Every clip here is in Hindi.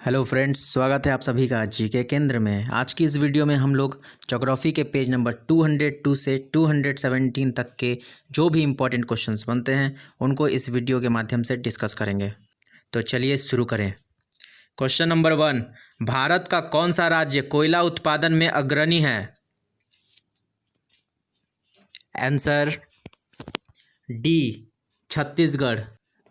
हेलो फ्रेंड्स, स्वागत है आप सभी का जीके केंद्र में। आज की इस वीडियो में हम लोग ज्योग्राफी के पेज नंबर 202 से 217 तक के जो भी इम्पोर्टेंट क्वेश्चंस बनते हैं उनको इस वीडियो के माध्यम से डिस्कस करेंगे। तो चलिए शुरू करें। क्वेश्चन नंबर 1, भारत का कौन सा राज्य कोयला उत्पादन में अग्रणी है? Answer D, Chhattisgarh.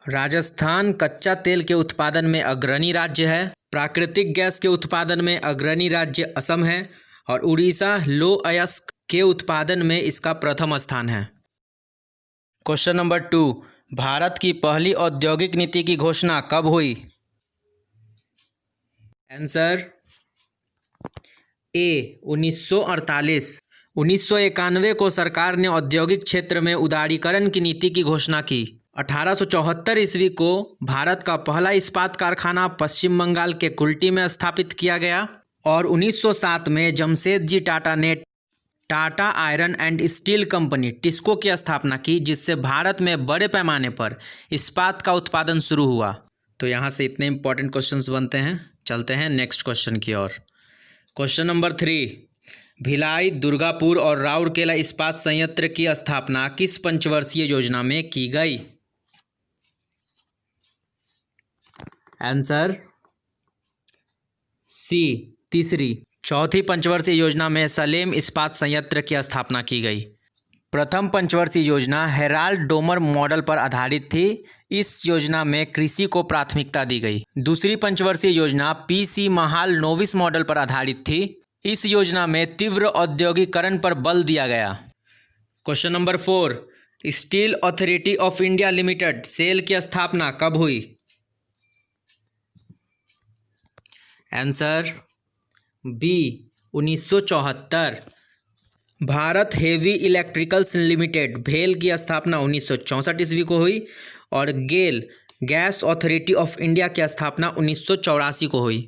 राजस्थान कच्चा तेल के उत्पादन में अग्रणी राज्य है। प्राकृतिक गैस के उत्पादन में अग्रणी राज्य असम है और उड़ीसा लौह अयस्क के उत्पादन में इसका प्रथम स्थान है। क्वेश्चन नंबर 2, भारत की पहली औद्योगिक नीति की घोषणा कब हुई? Answer A, 1948। 1991 को सरकार ने औद्योगिक क्षेत्र में उदारीकरण की नीति की घोषणा की। 1874 ईस्वी को भारत का पहला इस्पात कारखाना पश्चिम बंगाल के कुल्टी में स्थापित किया गया और 1907 में जमशेदजी टाटा ने Tata iron and steel company TISCO की स्थापना की, जिससे भारत में बड़े पैमाने पर इस्पात का उत्पादन शुरू हुआ। तो यहाँ से इतने इंपॉर्टेंट क्वेश्चंस बनते हैं। चलते हैं नेक्स्ट क्वेश्चन की ओर। क्वेश्चन नंबर 3, भिलाई, दुर्गापुर और राउरकेला इस्पात संयंत्र की स्थापना किस पंचवर्षीय योजना में की गई? आंसर सी, तीसरी। चौथी पंचवर्षीय योजना में सलेम इस्पात संयंत्र की स्थापना की गई। प्रथम पंचवर्षीय योजना हेराल्ड डोमर मॉडल पर आधारित थी। इस योजना में कृषि को प्राथमिकता दी गई। दूसरी पंचवर्षीय योजना पीसी महाल नोविस मॉडल पर आधारित थी। इस योजना में तीव्र औद्योगिकरण पर बल दिया गया। Question number 4, Steel Authority of India Limited SAIL की स्थापना कब हुई? Answer B, 1974। Bharat Heavy Electricals Limited भेल की स्थापना 1964 ईस्वी को हुई और GAIL Gas Authority of India की स्थापना 1984 को हुई।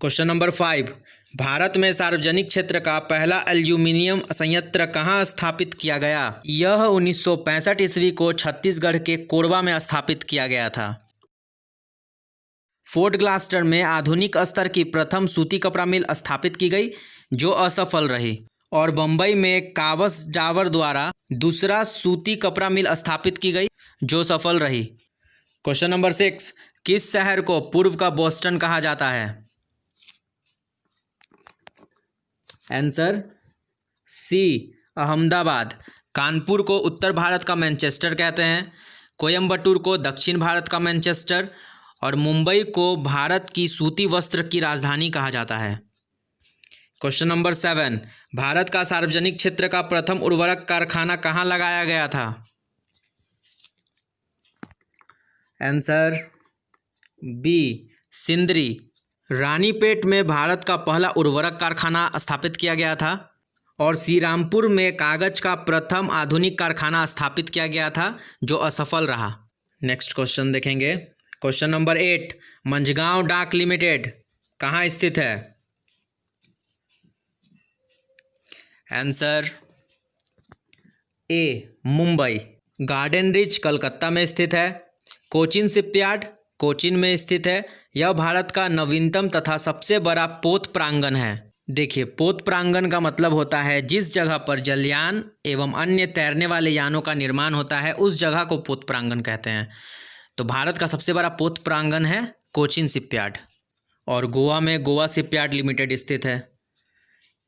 क्वेश्चन नंबर 5, भारत में सार्वजनिक क्षेत्र का पहला एल्यूमिनियम संयंत्र कहाँ स्थापित किया गया? यह 1965 ईस्वी को छत्तीसगढ़ के कोरबा में स्थापित किया गया था। फोर्ट ग्लास्टर में आधुनिक स्तर की प्रथम सूती कपड़ा मिल स्थापित की गई, जो असफल रही, और बम्बई में कावस डावर द्वारा दूसरा सूती कपड़ा मिल स्थापित की गई, जो सफल रही। क्वेश्चन नंबर 6, किस शहर को पूर्व का बोस्टन कहा जाता है? आंसर सी, अहमदाबाद। कानपुर को उत्तर भारत का मैनचेस्टर कहते हैं, कोयम्बटूर को दक्षिण भारत का मैनचेस्टर और मुंबई को भारत की सूती वस्त्र की राजधानी कहा जाता है। क्वेश्चन नंबर 7, भारत का सार्वजनिक क्षेत्र का प्रथम उर्वरक कारखाना कहाँ लगाया गया था? Answer B, Sindri. रानीपेट में भारत का पहला उर्वरक कारखाना स्थापित किया गया था और श्रीरामपुर में कागज का प्रथम आधुनिक कारखाना स्थापित किया गया था, जो असफल रहा। नेक्स्ट क्वेश्चन देखेंगे। क्वेश्चन नंबर 8, मंझगांव डाक लिमिटेड कहाँ स्थित है? Answer A, Mumbai. Garden rich Calcutta में स्थित है। कोचिन शिपयार्ड कोचिन में स्थित है। यह भारत का नवीनतम तथा सबसे बड़ा पोत प्रांगण है। देखिए, पोत प्रांगण का मतलब होता है जिस जगह पर जलयान एवं अन्य तैरने वाले यानों का निर्माण होता है, उस जगह को पोत प्रांगण कहते हैं। तो भारत का सबसे बड़ा पोत प्रांगण है कोचिन शिपयार्ड और गोवा में गोवा शिपयार्ड लिमिटेड स्थित है।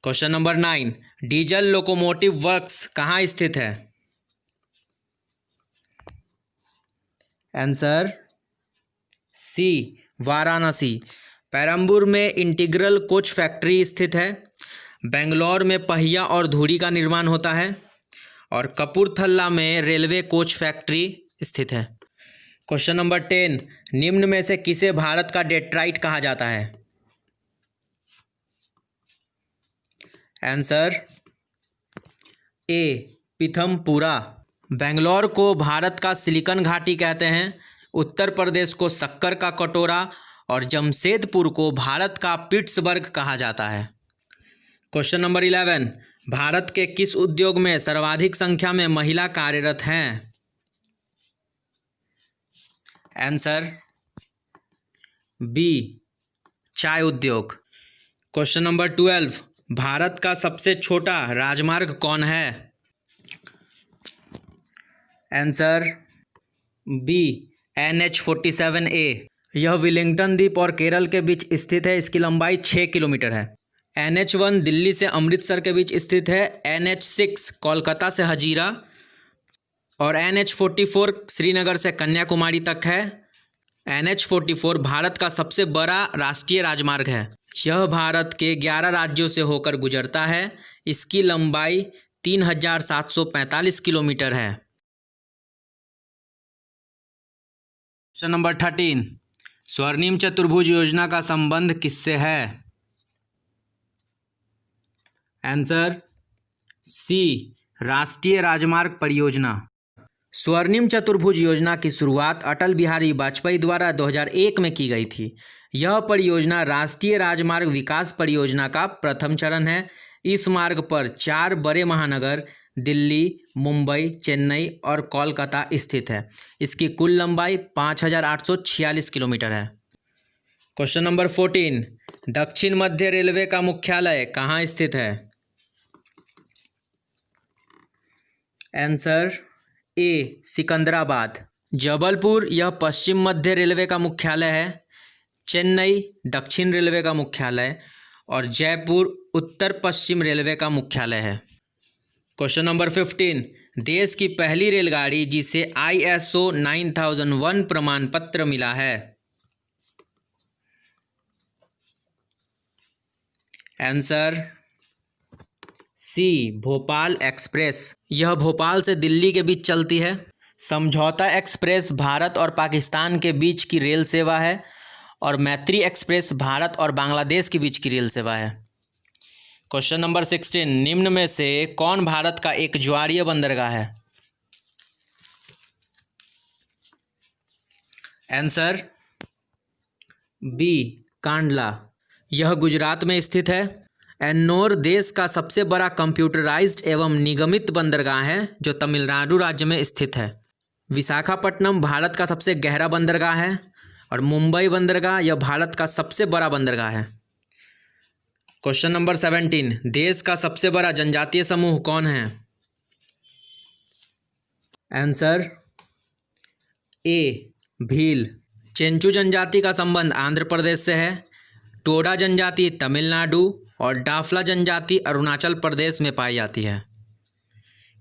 Question number 9, diesel locomotive works कहाँ स्थित है? आंसर सी, वाराणसी। पेरम्बूर में इंटीग्रल कोच फैक्ट्री स्थित है। बेंगलोर में पहिया और धुरी का निर्माण होता है और कपूरथला में रेलवे कोच फैक्ट्री स्थित है। क्वेश्चन नंबर 10, निम्न में से किसे भारत का डेट्राइट कहा जाता है? Answer A, पीथमपुरा। बेंगलोर को भारत का सिलिकन घाटी कहते हैं, उत्तर प्रदेश को शक्कर का कटोरा और जमशेदपुर को भारत का पिट्सबर्ग कहा जाता है। क्वेश्चन नंबर 11, भारत के किस उद्योग में सर्वाधिक संख्या में महिला कार्यरत हैं? आंसर बी, चाय उद्योग। क्वेश्चन नंबर 12, भारत का सबसे छोटा राजमार्ग कौन है? Answer B NH-47A। यह विलिंगटन द्वीप और केरल के बीच स्थित है। इसकी लंबाई 6 किलोमीटर है। NH-1 दिल्ली से अमृतसर के बीच स्थित है। NH-6 कोलकाता से हजीरा और NH-44 श्रीनगर से कन्याकुमारी तक है। NH-44 भारत का सबसे बड़ा राष्ट्रीय राजमार्ग है। यह भारत के 11 राज्यों से होकर गुजरता है। इसकी लंबाई 3745 किलोमीटर है। क्वेश्चन नंबर 13, स्वर्णिम चतुर्भुज योजना का संबंध किससे है? आंसर सी, राष्ट्रीय राजमार्ग परियोजना। स्वर्णिम चतुर्भुज योजना की शुरुआत अटल बिहारी वाजपेयी द्वारा 2001 में की गई थी। यह परियोजना राष्ट्रीय राजमार्ग विकास परियोजना का प्रथम चरण है। इस मार्ग पर 4 बड़े महानगर दिल्ली, मुंबई, चेन्नई और कोलकाता स्थित है। इसकी कुल लंबाई 5846 किलोमीटर है। क्वेश्चन नंबर 14, दक्षिण मध्य रेलवे का मुख्यालय कहाँ स्थित है? Answer A, Secunderabad. जबलपुर यह पश्चिम मध्य रेलवे का मुख्यालय है। चेन्नई दक्षिण रेलवे का मुख्यालय और जयपुर उत्तर पश्चिम रेलवे का मुख्यालय है। क्वेश्चन नंबर 15, देश की पहली रेलगाड़ी जिसे ISO 9001 प्रमाण पत्र मिला है? Answer C, Bhopal Express. यह भोपाल से दिल्ली के बीच चलती है। समझौता एक्सप्रेस भारत और पाकिस्तान के बीच की रेल सेवा है और मैत्री एक्सप्रेस भारत और बांग्लादेश के बीच की रेल सेवा है। क्वेश्चन नंबर 16, निम्न में से कौन भारत का एक ज्वारीय बंदरगाह है? Answer B, Kandla. यह गुजरात में स्थित है। एन्नोर देश का सबसे बड़ा कंप्यूटराइज्ड एवं निगमित बंदरगाह है जो तमिलनाडु राज्य में स्थित है। विशाखापट्टनम भारत का सबसे गहरा बंदरगाह है और मुंबई बंदरगाह यह भारत का सबसे बड़ा बंदरगाह है। क्वेश्चन नंबर 17, देश का सबसे बड़ा जनजातीय समूह कौन है? Answer A, Bhil. चेंचू जनजाति का संबंध आंध्र प्रदेश से है। टोडा जनजाति तमिलनाडु और डाफला जनजाति अरुणाचल प्रदेश में पाई जाती है।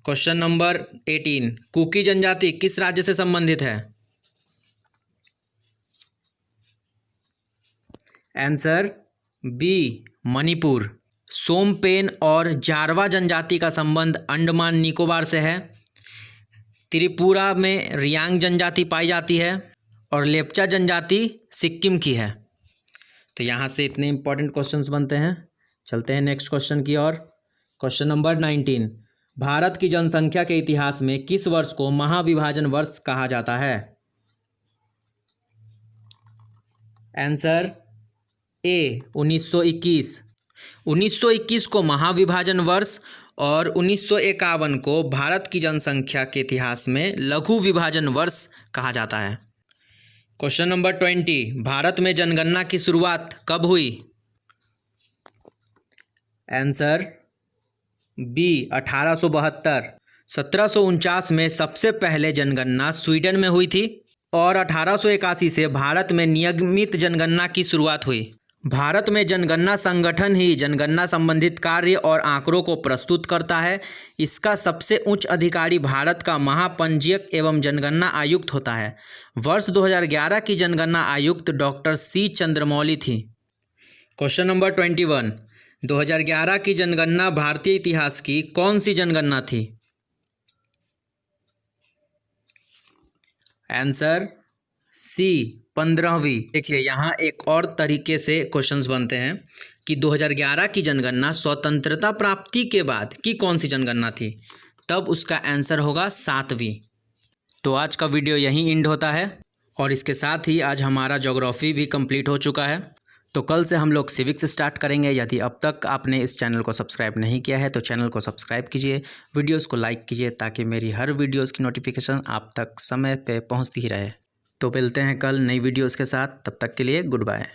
क्वेश्चन नंबर 18, कुकी जनजाति किस राज्य से संबंधित है? Answer B, Manipur. सोमपेन और जारवा जनजाति का संबंध अंडमान निकोबार से है। त्रिपुरा में रियांग जनजाति पाई जाती है और लेप्चा जनजाति सिक्किम की है। तो यहाँ से इतने इंपॉर्टेंट क्वेश्चंस बनते हैं। चलते हैं नेक्स्ट क्वेश्चन की ओर। क्वेश्चन नंबर 19, भारत की जनसंख्या के इतिहास में किस वर्ष को महाविभाजन वर्ष कहा जाता है? Answer A, 1921। 1921 को महाविभाजन वर्ष और 1951 को भारत की जनसंख्या के इतिहास में लघु विभाजन वर्ष कहा जाता है। क्वेश्चन नंबर 20, भारत में जनगणना की शुरुआत कब हुई? Answer B, 1872। 1749 में सबसे पहले जनगणना स्वीडन में हुई थी और 1881 से भारत में नियमित जनगणना की शुरुआत हुई। भारत में जनगणना संगठन ही जनगणना संबंधित कार्य और आंकड़ों को प्रस्तुत करता है। इसका सबसे उच्च अधिकारी भारत का महापंजीयक एवं जनगणना आयुक्त होता है। वर्ष 2011 की जनगणना आयुक्त डॉक्टर सी चंद्रमौली थी। क्वेश्चन नंबर 21, 2011 की जनगणना भारतीय इतिहास की कौन सी जनगणना थी? आंसर सी, 15वीं। देखिए यहाँ एक और तरीके से क्वेश्चंस बनते हैं कि 2011 की जनगणना स्वतंत्रता प्राप्ति के बाद की कौन सी जनगणना थी, तब उसका आंसर होगा 7वीं। तो आज का वीडियो यहीं एंड होता है और इसके साथ ही आज हमारा ज्योग्राफी भी कंप्लीट हो चुका है। तो कल से हम लोग सिविक्स स्टार्ट करेंगे। यदि अब तक आपने इस चैनल को सब्सक्राइब नहीं किया है तो चैनल को सब्सक्राइब कीजिए, वीडियोस को लाइक कीजिए ताकि मेरी हर वीडियोस की नोटिफिकेशन आप तक समय पे पहुंचती ही रहे। तो मिलते हैं कल नई वीडियोस के साथ, तब तक के लिए गुड बाय।